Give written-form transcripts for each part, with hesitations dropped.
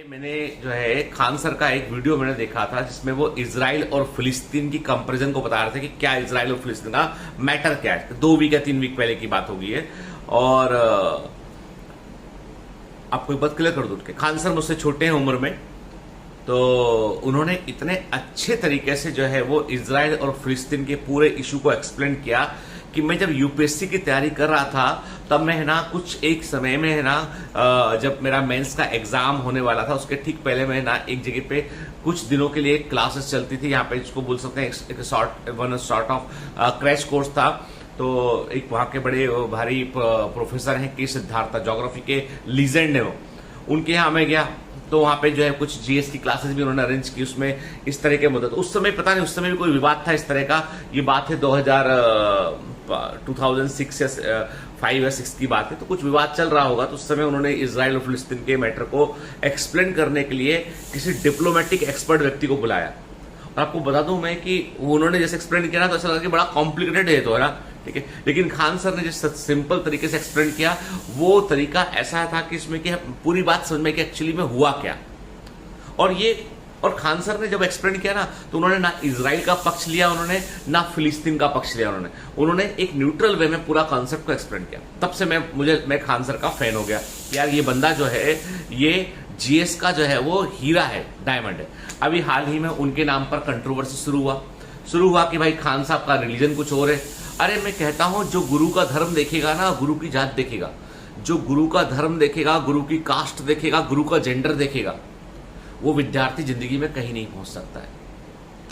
मैंने जो है खान सर का एक वीडियो मैंने देखा था जिसमें वो इजराइल और फिलिस्तीन की कंपैरिजन को बता रहे थे कि क्या इजराइल और फिलिस्तीन का मैटर क्या है। 2 वीक या 3 वीक पहले की बात होगी है। और आपको एक बात क्लियर कर दूं कि खान सर मुझसे छोटे हैं उम्र में, तो उन्होंने इतने अच्छे तरीके से जो है वो इजराइल और फिलिस्तीन के पूरे इशू को एक्सप्लेन किया कि मैं जब यूपीएससी की तैयारी कर रहा था तब मैं है ना कुछ एक समय में है ना जब मेरा मेंस का एग्जाम होने वाला था उसके ठीक पहले मैं ना एक जगह पे कुछ दिनों के लिए क्लासेस चलती थी। यहाँ पे इसको बोल सकते हैं एक सॉर्ट ऑफ क्रैश कोर्स था। तो एक वहां के बड़े भारी प्रोफेसर हैं के सिद्धार्थ, ज्योग्राफी के लीजेंड है वो, उनके यहाँ मैं गया तो वहां पे जो है कुछ जीएस की क्लासेस भी उन्होंने अरेंज की। उसमें इस तरह के मदद उस समय पता नहीं, उस समय भी कोई विवाद था इस तरह का। ये बात है 2006 या 5 या 6 की बात है, तो कुछ विवाद चल रहा होगा। तो उस समय उन्होंने इजराइल और फिलिस्तीन के मैटर को एक्सप्लेन करने के लिए किसी डिप्लोमेटिक एक्सपर्ट व्यक्ति को बुलाया। और आपको बता दूं मैं कि उन्होंने जैसे एक्सप्लेन किया ना तो ऐसा लगा कि बड़ा कॉम्प्लिकेटेड है तो है ना, ठीक है। लेकिन खान सर ने जिस सिंपल तरीके से एक्सप्लेन किया वो तरीका ऐसा था कि इसमें कि पूरी बात समझ में कि एक्चुअली में हुआ क्या। और खान सर ने जब एक्सप्लेन किया ना तो उन्होंने ना इजराइल का पक्ष लिया, उन्होंने ना फिलिस्तीन का पक्ष लिया, उन्होंने एक न्यूट्रल वे में पूरा कॉन्सेप्ट को एक्सप्लेन किया। तब से मैं खान सर का फैन हो गया। यार ये बंदा जो है ये जीएस का जो है वो हीरा है, डायमंड है। अभी हाल ही में उनके नाम पर कंट्रोवर्सी शुरू हुआ कि भाई खान साहब का रिलीजन कुछ और है। अरे मैं कहता हूं जो गुरु का धर्म देखेगा ना, गुरु की जात देखेगा, जो गुरु का धर्म देखेगा, गुरु की कास्ट देखेगा, गुरु का जेंडर देखेगा, वो विद्यार्थी जिंदगी में कहीं नहीं पहुंच सकता है।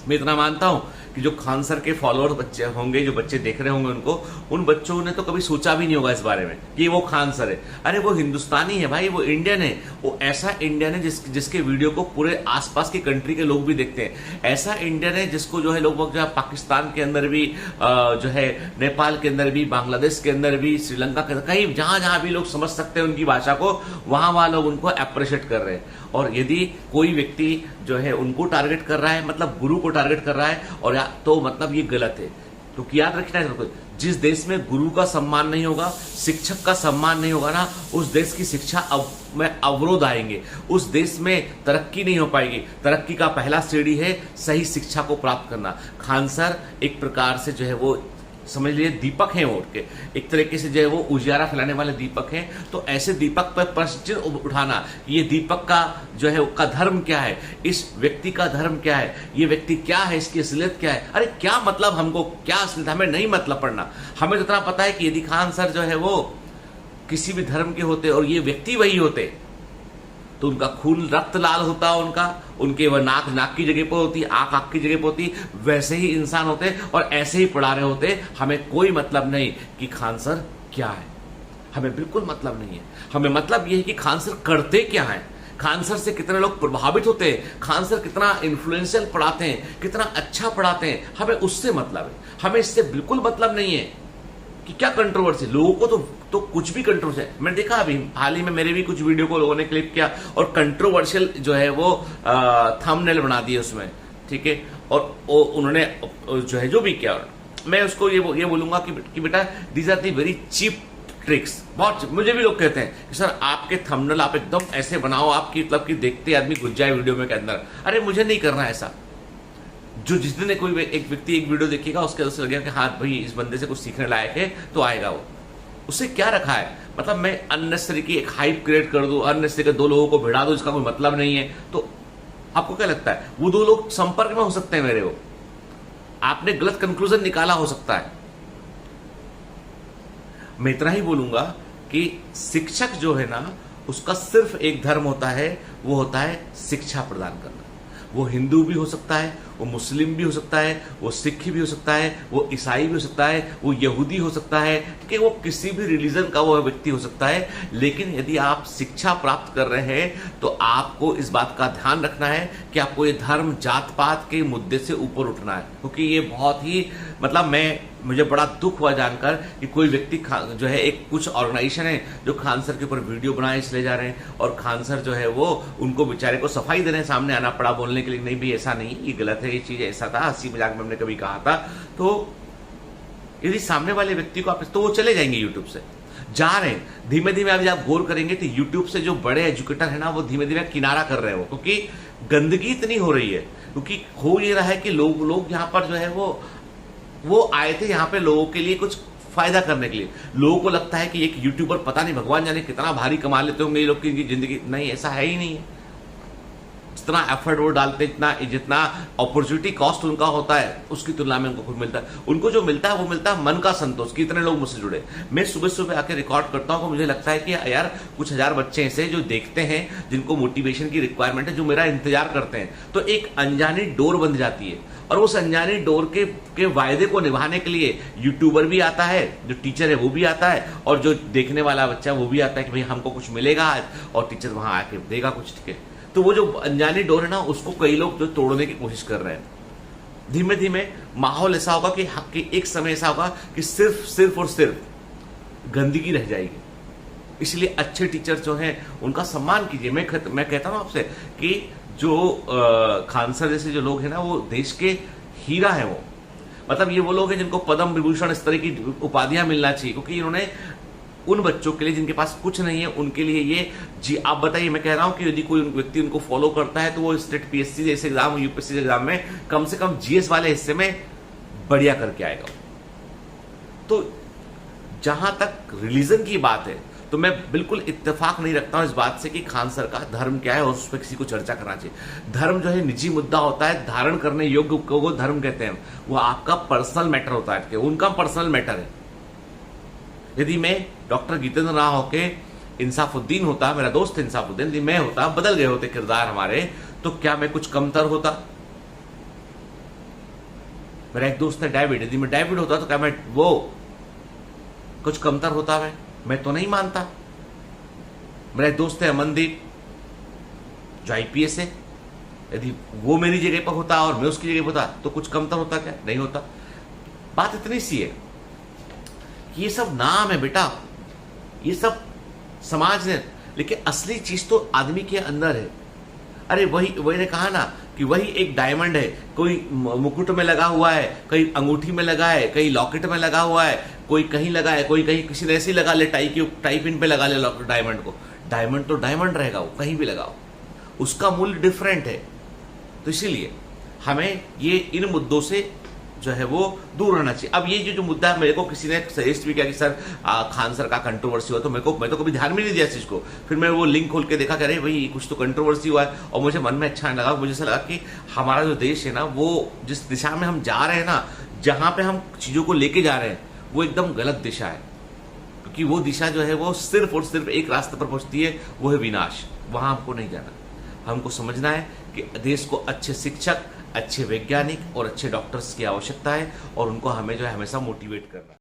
मैं इतना मानता हूं कि जो खान सर के फॉलोअर बच्चे होंगे, जो बच्चे देख रहे होंगे उनको, उन बच्चों ने तो कभी सोचा भी नहीं होगा इस बारे में कि वो खान सर है। अरे वो हिंदुस्तानी है भाई, वो इंडियन है, वो ऐसा इंडियन है जिसके वीडियो को पूरे आसपास की कंट्री के लोग भी देखते हैं। ऐसा इंडियन है जिसको जो है लोग जो है पाकिस्तान के अंदर भी, जो है नेपाल के अंदर भी, बांग्लादेश के अंदर भी, श्रीलंका के अंदर, कहीं जहां भी लोग समझ सकते हैं उनकी भाषा को, वहां लोग उनको अप्रिशिएट कर रहे हैं। और यदि कोई व्यक्ति जो है उनको टारगेट कर रहा है, मतलब गुरु को टारगेट कर रहा है, और तो मतलब ये गलत है। क्योंकि याद रखना है, जिस देश में गुरु का सम्मान नहीं होगा, शिक्षक का सम्मान नहीं होगा ना, उस देश की शिक्षा में अवरोध आएंगे, उस देश में तरक्की नहीं हो पाएगी। तरक्की का पहला सीढ़ी है सही शिक्षा को प्राप्त करना। खान सर एक प्रकार से जो है वो समझ लीजिए दीपक हैं, उठ के एक तरीके से जो है वो उजियारा फैलाने वाले दीपक हैं। तो ऐसे दीपक पर प्रश्न उठाना, ये दीपक का जो है उसका धर्म क्या है, इस व्यक्ति का धर्म क्या है, ये व्यक्ति क्या है, इसकी असलियत क्या है। अरे क्या मतलब, हमको क्या असलियत, हमें नहीं मतलब पढ़ना। हमें तो इतना पता है कि यदि खान सर जो है वो किसी भी धर्म के होते और ये व्यक्ति वही होते तो उनका खून रक्त लाल होता, उनके वह नाक की जगह पर होती, आंख की जगह पर होती, वैसे ही इंसान होते और ऐसे ही पढ़ा रहे होते। हमें कोई मतलब नहीं कि खान सर क्या है, हमें बिल्कुल मतलब नहीं है। हमें मतलब यह है कि खान सर करते क्या है, खान सर से कितने लोग प्रभावित होते हैं, खान सर कितना इन्फ्लुएंशियल पढ़ाते हैं, कितना अच्छा पढ़ाते हैं, हमें उससे मतलब है। हमें इससे बिल्कुल मतलब नहीं है कि क्या कंट्रोवर्सी, लोगों को तो कुछ भी कंट्रोवर्सी है। मैंने देखा अभी हाल ही में मेरे भी कुछ वीडियो को लोगों ने क्लिप किया और कंट्रोवर्शियल जो है वो थंबनेल बना दिए उसमें, ठीक है। और उन्होंने जो है जो भी किया, मैं उसको ये बोलूंगा कि बेटा these are the very cheap tricks. बहुत मुझे भी लोग कहते हैं कि सर आपके थंबनेल आप एकदम ऐसे बनाओ आपकी मतलब कि देखते आदमी घुस जाए वीडियो में के अंदर। अरे मुझे नहीं करना ऐसा। जो जिस दिन कोई एक व्यक्ति एक वीडियो देखेगा उसके अंदर से लगेगा कि हाँ भाई इस बंदे से कुछ सीखने लायक है तो आएगा वो। उससे क्या रखा है, मतलब मैं अननेसेसरी की एक हाइप क्रिएट कर दूं, अननेसेसरी 2 लोगों को भिड़ा दूं, इसका कोई मतलब नहीं है। तो आपको क्या लगता है वो 2 लोग संपर्क में हो सकते हैं मेरे, वो आपने गलत कंक्लूजन निकाला हो सकता है। मैं इतना ही बोलूंगा कि शिक्षक जो है ना उसका सिर्फ एक धर्म होता है, वो होता है शिक्षा प्रदान करना। वो हिंदू भी हो सकता है, वो मुस्लिम भी हो सकता है, वो सिख भी हो सकता है, वो ईसाई भी हो सकता है, वो यहूदी हो सकता है, ठीक है, वो किसी भी रिलीजन का वो व्यक्ति हो सकता है। लेकिन यदि आप शिक्षा प्राप्त कर रहे हैं तो आपको इस बात का ध्यान रखना है कि आपको ये धर्म जात पात के मुद्दे से ऊपर उठना है। क्योंकि ये बहुत ही मतलब मुझे बड़ा दुख हुआ जानकर कि कोई व्यक्ति जो है एक कुछ ऑर्गेनाइजेशन है जो खान सर के ऊपर वीडियो बनाए इसलिए जा रहे हैं, और खान सर जो है वो उनको बेचारे को सफाई देने सामने आना पड़ा बोलने के लिए नहीं भी ऐसा नहीं, ये गलत है, ये चीज ऐसा था, हंसी मजाक में हमने कभी कहा था। तो यदि सामने वाले व्यक्ति को आप तो वो चले जाएंगे यूट्यूब से, जा रहे हैं धीमे धीमे। अभी आप गौर करेंगे तो यूट्यूब से जो बड़े एजुकेटर है ना, वो धीमे धीमे किनारा कर रहे हो, क्योंकि गंदगी इतनी हो रही है। क्योंकि हो ये रहा है कि लोग यहाँ पर जो है वो आए थे यहाँ पे लोगों के लिए कुछ फायदा करने के लिए। लोगों को लगता है कि एक यूट्यूबर पता नहीं भगवान जाने कितना भारी कमा लेते होंगे ये लोग की जिंदगी। नहीं, ऐसा है ही नहीं है। जितना एफर्ट वो डालते हैं, जितना अपॉर्चुनिटी कॉस्ट उनका होता है, उसकी तुलना में उनको खुद मिलता है। उनको जो मिलता है वो मिलता है मन का संतोष। कितने लोग मुझसे जुड़े, मैं सुबह सुबह आके रिकॉर्ड करता हूँ, मुझे लगता है कि यार कुछ हजार बच्चे ऐसे जो देखते हैं, जिनको मोटिवेशन की रिक्वायरमेंट है, जो मेरा इंतजार करते हैं। तो एक अनजानी डोर बंध जाती है, और उस अनजानी डोर के वायदे को निभाने के लिए यूट्यूबर भी आता है, जो टीचर है वो भी आता है, और जो देखने वाला बच्चा वो भी आता है कि भाई हमको कुछ मिलेगा आज, और टीचर वहां आके देगा कुछ। ठीक है, तो वो जो अनजानी डोर है ना, उसको कई लोग जो तोड़ने की कोशिश कर रहे हैं। धीमे धीमे माहौल ऐसा होगा कि एक समय ऐसा होगा कि सिर्फ और सिर्फ गंदगी रह जाएगी। इसलिए अच्छे टीचर जो हैं उनका सम्मान कीजिए। मैं कहता हूं आपसे कि जो खान सर जैसे जो लोग हैं ना, वो देश के हीरा है। वो मतलब ये वो लोग हैं जिनको पद्म विभूषण इस तरह की उपाधियां मिलना चाहिए, क्योंकि इन्होंने उन बच्चों के लिए जिनके पास कुछ नहीं है, उनके लिए ये जी। आप बताइए, मैं कह रहा हूं कि यदि कोई व्यक्ति उनको फॉलो करता है तो वो स्टेट पीएससी जैसे एग्जाम, यूपीएससी एग्जाम में कम से कम जीएस वाले हिस्से में बढ़िया करके आएगा। तो जहां तक रिलीजन की बात है, तो मैं बिल्कुल इत्तेफाक नहीं रखता हूं इस बात से कि खान सर का धर्म क्या है और उस पर किसी को चर्चा करना चाहिए। धर्म जो है निजी मुद्दा होता है, धारण करने योग्य को धर्म कहते हैं। वो आपका पर्सनल मैटर होता है, उनका पर्सनल मैटर है। यदि मैं डॉक्टर जितेंद्र ना होके इंसाफुद्दीन होता, मेरा दोस्त इंसाफुद्दीन, यदि मैं होता, बदल गए होते किरदार हमारे, तो क्या मैं कुछ कमतर होता? मेरा एक दोस्त है डेविड, यदि मैं डेविड होता तो क्या मैं वो कुछ कमतर होता? मैं तो नहीं मानता। मेरा एक दोस्त है अमनदीप, जो आईपीएस है, यदि वो मेरी जगह पर होता और मैं उसकी जगह पर होता तो कुछ कमतर होता? क्या नहीं होता। बात इतनी सी है, ये सब नाम है बेटा, ये सब समाज ने, लेकिन असली चीज तो आदमी के अंदर है। अरे वही ने कहा ना कि वही एक डायमंड है, कोई मुकुट में लगा हुआ है, कहीं अंगूठी में लगा है, कहीं लॉकेट में लगा हुआ है, कोई कहीं लगा है, कोई कहीं किसी ने ऐसे लगा ले, टाई पिन पे लगा ले डायमंड को। डायमंड तो डायमंड रहेगा, वो कहीं भी लगाओ, उसका मूल्य डिफरेंट है। तो इसीलिए हमें ये इन मुद्दों से जो है वो दूर रहना चाहिए। अब ये जो मुद्दा मेरे को किसी ने सजेस्ट भी किया कि सर खान सर का कंट्रोवर्सी हुआ, तो मैं तो कभी ध्यान भी नहीं दिया इस चीज को। फिर मैं वो लिंक खोल के देखा कि अरे भाई कुछ तो कंट्रोवर्सी हुआ है, और मुझे मन में अच्छा नहीं लगा। मुझे ऐसा लगा कि हमारा जो देश है ना, वो जिस दिशा में हम जा रहे हैं ना, जहां पे हम चीजों को लेके जा रहे हैं, वो एकदम गलत दिशा है। क्योंकि वो दिशा जो है वो सिर्फ और सिर्फ एक रास्ते पर पहुंचती है, वो है विनाश। वहां हमको नहीं जाना। हमको समझना है कि देश को अच्छे शिक्षक, अच्छे वैज्ञानिक और अच्छे डॉक्टर्स की आवश्यकता है, और उनको हमें जो है हमेशा मोटिवेट करना है।